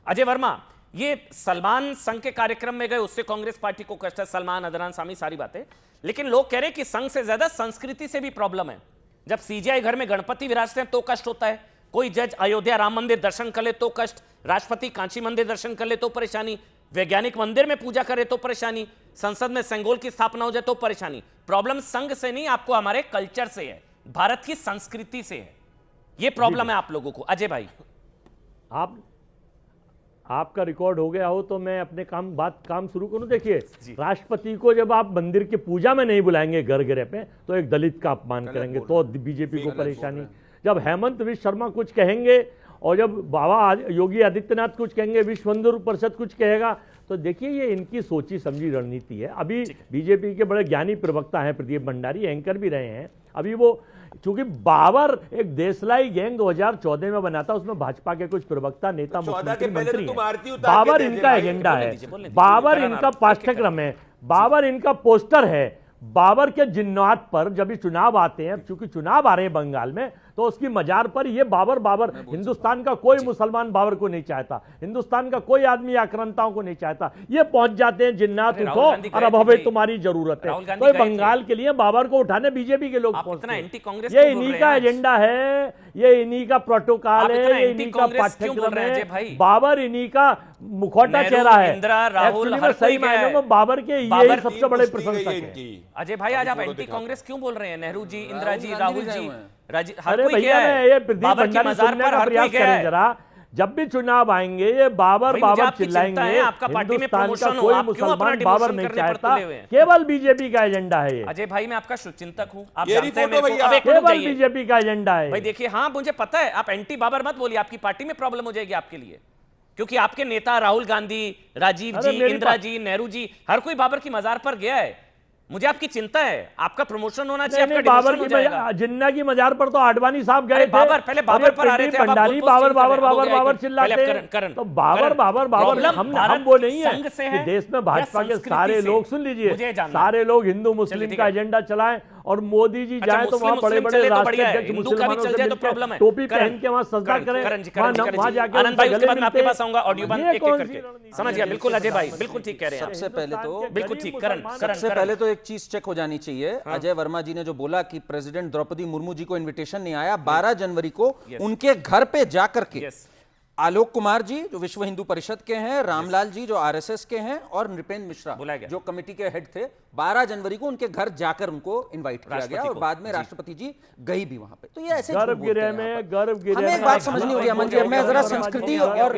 अजय वर्मा, ये सलमान संघ के कार्यक्रम में गए उससे कांग्रेस पार्टी को कष्ट है, सलमान, अदनान सामी, सारी बातें, लेकिन लोग कह रहे हैं कि संघ से ज्यादा संस्कृति से भी प्रॉब्लम है। जब सीजीआई घर में गणपति विराजते हैं तो कष्ट होता है, कोई जज अयोध्या राम मंदिर दर्शन कर ले तो कष्ट, राष्ट्रपति कांची मंदिर दर्शन कर ले तो परेशानी, वैज्ञानिक मंदिर में पूजा करे तो परेशानी, संसद में सेंगोल की स्थापना हो जाए तो परेशानी। प्रॉब्लम संघ से नहीं, आपको हमारे कल्चर से है, भारत की संस्कृति से है, ये प्रॉब्लम है आप लोगों को। अजय भाई, आपका रिकॉर्ड हो गया हो तो मैं अपने काम शुरू करूं। देखिए, राष्ट्रपति को जब आप मंदिर की पूजा में नहीं बुलाएंगे घर घर पे, तो एक दलित का अपमान करेंगे तो बीजेपी को परेशानी। जब हेमंत विश्व शर्मा कुछ कहेंगे और जब बाबा योगी आदित्यनाथ कुछ कहेंगे, विश्व हिंदू परिषद कुछ कहेगा, तो देखिए ये इनकी सोची समझी रणनीति है। अभी बीजेपी के बड़े ज्ञानी प्रवक्ता हैं प्रदीप भंडारी, एंकर भी रहे हैं। अभी वो चूंकि बाबर एक देशलाई गैंग 2014 में बना था, उसमें भाजपा के कुछ प्रवक्ता, नेता, मुख्यमंत्री, मंत्री हैं। बाबर इनका एजेंडा है, बाबर इनका पाठ्यक्रम है, बाबर इनका पोस्टर है। बाबर के जिन्नात पर जब भी चुनाव आते हैं, चूंकि चुनाव आ रहे हैं बंगाल में, तो उसकी मजार पर ये बाबर हिंदुस्तान का कोई मुसलमान बाबर को नहीं चाहता, हिंदुस्तान का कोई आदमी आक्रांताओं को नहीं चाहता। ये पहुंच जाते हैं जिन्नात उठो और अब हमें तुम्हारी जरूरत है, तो बंगाल के लिए बाबर को उठाने बीजेपी के लोग पहुंचते हैं। ये इन्हीं का एजेंडा है, ये इन्हीं का प्रोटोकॉल है, ये इन्हीं का पाठ्यक्रम है। बाबर इन्हीं का मुखौटा चेहरा है। एक्चुअली में सही मायनों में बाबर के ये सबसे बड़े प्रशंसक हैं। अजय भाई, आज आप एंटी कांग्रेस क्यों बोल रहे हैं? नेहरू जी, इंदिरा जी, राहुल जी, अरे भैया ये प्रदीप भंडारी सुनने का प्रयास करें जरा। जब भी चुनाव आएंगे ये बाबर चिल्लाएंगे, आपका पार्टी में प्रमोशन हो, कोई आप क्यों अपना मुसलमान बाबर नहीं चाहता, केवल बीजेपी का एजेंडा है ये। अजय भाई, मैं आपका शुभचिंतक हूं, आप जानते हैं केवल बीजेपी का एजेंडा है भाई। देखिए, हाँ मुझे पता है, आप एंटी बाबर मत बोलिए, आपकी पार्टी में प्रॉब्लम हो जाएगी आपके लिए, क्योंकि आपके नेता राहुल गांधी, राजीव जी, इंदिरा जी, नेहरू जी, हर कोई बाबर की मजार पर गया है। मुझे आपकी चिंता है, आपका प्रमोशन होना चाहिए, बाबर की जिन्ना की मजार पर तो आडवाणी साहब गए थे। बाबर पहले बाबर पर आ रहे थे, भंडारी बाबर चिल्लाते हैं, तो बाबर हम वो नहीं है कि देश में भाजपा के सारे लोग, सुन लीजिए, सारे लोग हिंदू मुस्लिम का एजेंडा चलाएं और मोदी जी जाए तो वहां बड़े बड़े राष्ट्रीय अध्यक्ष मुसलमानों से मिलकर टोपी पहन के वहां सजदा करें, वहां जाके आनंद भाई, उसके बाद मैं आपके पास आऊंगा, ऑडियो बंद एक एक करके। समझ गया, बिल्कुल अजय भाई, बिल्कुल ठीक कह रहे हैं। सबसे पहले तो बिल्कुल ठीक, सबसे पहले तो एक चीज चेक हो जानी चाहिए। अजय वर्मा जी ने जो बोला कि प्रेसिडेंट द्रौपदी मुर्मू जी को इनविटेशन नहीं आया, 12 जनवरी को उनके घर पे जाकर के आलोक कुमार जी जो विश्व हिंदू परिषद के हैं, रामलाल जी जो आरएसएस के हैं और नृपेंद्र मिश्रा जो कमेटी के हेड थे, 12 जनवरी को उनके घर जाकर उनको इनवाइट किया गया और बाद में राष्ट्रपति जी गई भी वहां पे। तो ये ऐसे गर्भगृह में हमें एक बात समझनी होगी अमन जी, मैं जरा संस्कृति और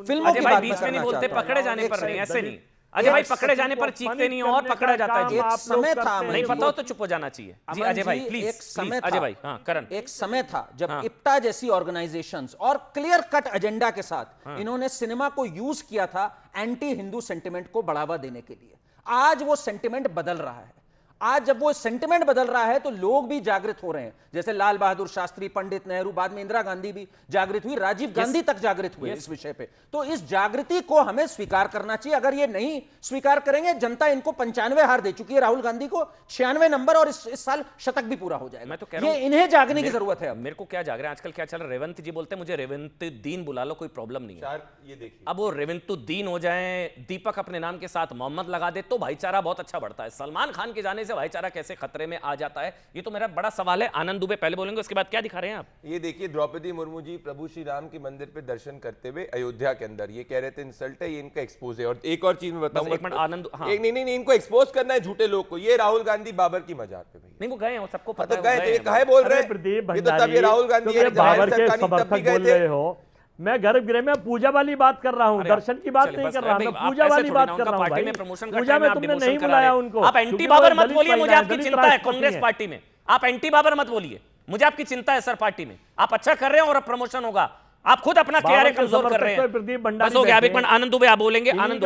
फिल्मों की बात बीच में नहीं बोलते, पकड़े जाने पर नहीं, ऐसे नहीं। अजय भाई, पकड़े जाने पर चीखते नहीं और पकड़ा जाता है। एक समय था, नहीं पता हो तो चुप हो जाना चाहिए। जी अजय भाई प्लीज, एक समय अजय भाई, हाँ करण, एक समय था जब इप्टा जैसी ऑर्गेनाइजेशंस और क्लियर कट एजेंडा के साथ इन्होंने सिनेमा को यूज किया था एंटी हिंदू सेंटिमेंट को बढ़ावा देने के लिए। आज वो सेंटिमेंट बदल रहा है। आज जब वो सेंटिमेंट बदल रहा है तो लोग भी जागृत हो रहे हैं, जैसे लाल बहादुर शास्त्री, पंडित नेहरू, बाद में इंदिरा गांधी भी जागृत हुई, राजीव गांधी तक जागृत हुए इस विषय पे। तो इस जागृति को हमें स्वीकार करना चाहिए। अगर ये नहीं स्वीकार करेंगे, जनता इनको 95 हार दे चुकी है, राहुल गांधी को 96 नंबर, और इस साल शतक भी पूरा हो जाएगा। मैं तो कह रहा हूं, इन्हें जागने की जरूरत है। मेरे को क्या जाग रहा है आजकल, क्या चल रहा है? रेवंत जी बोलते हैं मुझे रेवंतुद्दीन बुला लो, कोई प्रॉब्लम नहीं है। ये देखिए, अब वो रेवंतुद्दीन हो जाए, दीपक अपने नाम के साथ मोहम्मद लगा दे तो भाईचारा बहुत अच्छा बढ़ता है। सलमान खान के जाने से भाईचारा कैसे खतरे में आ जाता है, ये तो मेरा बड़ा सवाल है। आनंद दुबे पहले बोलेंगे, उसके बाद क्या दिखा रहे हैं आप? ये देखिए, द्रौपदी मुर्मू जी प्रभु श्री राम के मंदिर पे दर्शन करते हुए अयोध्या के अंदर, ये कह रहे थे इंसल्ट है, ये इनका एक्सपोज है। और एक और चीज मैं बताऊंगा, एक मिनट आनंद, हाँ। नहीं, इनको एक्सपोज करना है झूठे लोग को। ये राहुल गांधी बाबर की मजार पे भाई नहीं, वो गए हैं, वो सबको पता है, गए कहे बोल रहे हैं प्रदीप ये तो तब ये राहुल गांधी बाबर के समर्थक बोल रहे हो। मैं गर्भगृह में पूजा वाली बात कर रहा हूँ, दर्शन की बात नहीं कर रहा, मैं पूजा वाली बात कर रहा हूँ भाई। पूजा में तुमने नहीं बुलाया उनको। आप एंटी बाबर मत बोलिए, मुझे आपकी चिंता है कांग्रेस पार्टी में। आप एंटी बाबर मत बोलिए, मुझे आपकी चिंता है सर पार्टी में। आप अच्छा कर रहे हैं और प्रमोशन होगा, आप खुद अपना केआरए कमजोर कर रहे हैं। बस हो गया, अभी आनंद दुबे आप बोलेंगे। आनंद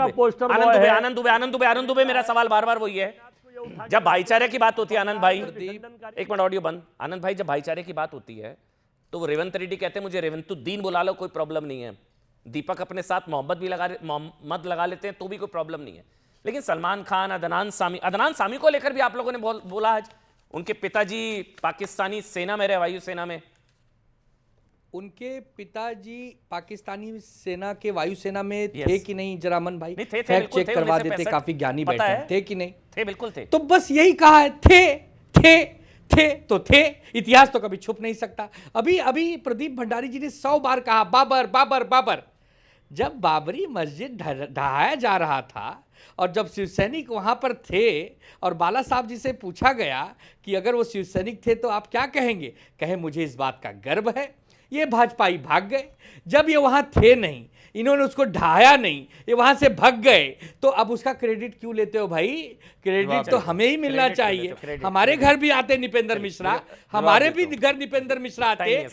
दुबे मेरा सवाल बार बार वही है, जब भाईचारे की बात होती है आनंद भाई, एक मिनट ऑडियो बंद। आनंद भाई, जब भाईचारे की बात होती है तो वो रेवंत रेड्डी कहते हैं मुझे रेवंतुद्दीन बुला लो, कोई प्रॉब्लम नहीं है। दीपक अपने साथ मोहम्मद लगा लेते हैं तो भी कोई प्रॉब्लम नहीं है। लेकिन सलमान खान, अदनान सामी को लेकर भी आप लोगों ने बोला आज, उनके पिताजी पाकिस्तानी सेना में रहे, वायु सेना में, उनके पिताजी पाकिस्तानी सेना के वायुसेना में Yes. थे कि नहीं, जरा अमन भाई नहीं, थे, फैक्ट बिल्कुल चेक थे, करवा 1965 देते, काफी ज्ञानी पता बैठे है। हैं। थे कि नहीं? थे, बिल्कुल थे। तो बस यही कहा है, थे तो थे। इतिहास तो कभी छुप नहीं सकता। अभी अभी प्रदीप भंडारी जी ने 100 बार कहा बाबर बाबर बाबर। जब बाबरी मस्जिद ढहाया जा रहा था और जब शिव सैनिक वहां पर थे और बाला साहब जी से पूछा गया कि अगर वो शिव सैनिक थे तो आप क्या कहेंगे, कहे मुझे इस बात का गर्व है। ये भाजपाई भाग गए। जब ये वहां थे नहीं, इन्होंने उसको ढाया नहीं, ये वहां से भाग गए, तो अब उसका क्रेडिट क्यों लेते हो भाई? क्रेडिट तो हमें ही मिलना क्रेडिट क्यों चाहिए। लेते हो? क्रेडिट, हमारे घर भी आते निपेंद्र मिश्रा, हमारे भी दे दो। घर निपेंद्र मिश्रा टाइम नहीं आते। है,